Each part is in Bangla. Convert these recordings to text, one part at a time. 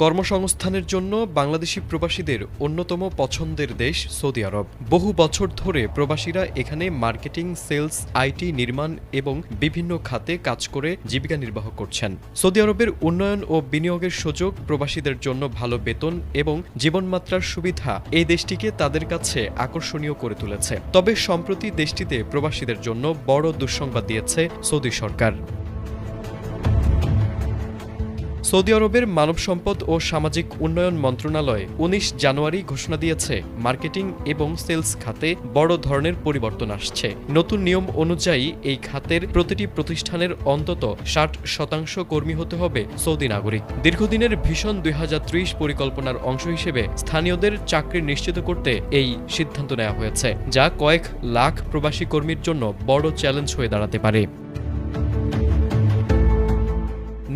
কর্মসংস্থানের জন্য বাংলাদেশি প্রবাসীদের অন্যতম পছন্দের দেশ সৌদি আরব। বহু বছর ধরে প্রবাসীরা এখানে মার্কেটিং, সেলস, আইটি, নির্মাণ এবং বিভিন্ন খাতে কাজ করে জীবিকা নির্বাহ করছেন। সৌদি আরবের উন্নয়ন ও বিনিয়োগের সুযোগ, প্রবাসীদের জন্য ভালো বেতন এবং জীবনমাত্রার সুবিধা এই দেশটিকে তাদের কাছে আকর্ষণীয় করে তুলেছে। তবে সম্প্রতি দেশটিতে প্রবাসীদের জন্য বড় দুঃসংবাদ দিয়েছে সৌদি সরকার। সৌদি আরবের মানব সম্পদ ও সামাজিক উন্নয়ন মন্ত্রণালয় ১৯ জানুয়ারি ঘোষণা দিয়েছে, মার্কেটিং এবং সেলস খাতে বড় ধরনের পরিবর্তন আসছে। নতুন নিয়ম অনুযায়ী এই খাতের প্রতিটি প্রতিষ্ঠানের অন্তত ৬০% কর্মী হতে হবে সৌদি নাগরিক। দীর্ঘদিনের ভিশন ২০৩০ পরিকল্পনার অংশ হিসেবে স্থানীয়দের চাকরি নিশ্চিত করতে এই সিদ্ধান্ত নেওয়া হয়েছে, যা কয়েক লাখ প্রবাসী কর্মীর জন্য বড় চ্যালেঞ্জ হয়ে দাঁড়াতে পারে।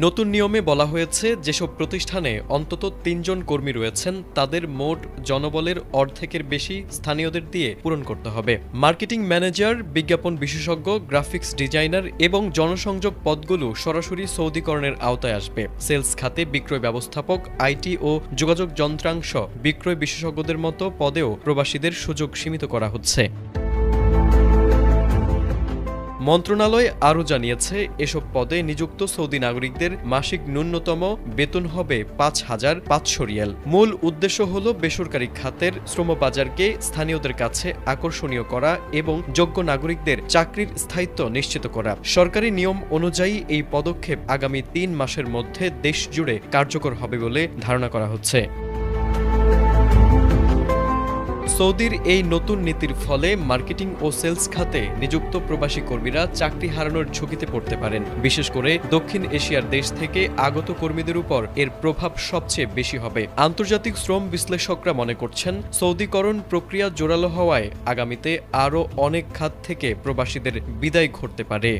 নতুন নিয়মে বলা হয়েছে, যেসব প্রতিষ্ঠানে অন্তত ৩ জন কর্মী রয়েছেন তাদের মোট জনবলের অর্ধেকের বেশি স্থানীয়দের দিয়ে পূরণ করতে হবে। মার্কেটিং ম্যানেজার, বিজ্ঞাপন বিশেষজ্ঞ, গ্রাফিক্স ডিজাইনার এবং জনসংযোগ পদগুলো সরাসরি সৌদিকরণের আওতায় আসবে। সেলস খাতে বিক্রয় ব্যবস্থাপক, আইটি ও যোগাযোগ যন্ত্রাংশ বিক্রয় বিশেষজ্ঞদের মতো পদেও প্রবাসীদের সুযোগ সীমিত করা হচ্ছে। মন্ত্রণালয় আরও জানিয়েছে, এসব পদে নিযুক্ত সৌদি নাগরিকদের মাসিক ন্যূনতম বেতন হবে ৫,৫০০ রিয়াল। মূল উদ্দেশ্য হল বেসরকারি খাতের শ্রমবাজারকে স্থানীয়দের কাছে আকর্ষণীয় করা এবং যোগ্য নাগরিকদের চাকরির স্থায়িত্ব নিশ্চিত করা। সরকারি নিয়ম অনুযায়ী এই পদক্ষেপ আগামী ৩ মাসের মধ্যে দেশ জুড়ে কার্যকর হবে বলে ধারণা করা হচ্ছে। সৌদির এই নতুন নীতির ফলে মার্কেটিং ও সেলস খাতে নিযুক্ত প্রবাসী কর্মীরা চাকরি হারানোর ঝুঁকিতে পড়তে পারেন। বিশেষ করে দক্ষিণ এশিয়ার দেশ থেকে আগত কর্মীদের উপর এর প্রভাব সবচেয়ে বেশি হবে। আন্তর্জাতিক শ্রম বিশ্লেষকরা মনে করছেন, সৌদিকরণ প্রক্রিয়া জোরালো হওয়ায় আগামীতে আরও অনেক খাত থেকে প্রবাসীদের বিদায় ঘটতে পারে।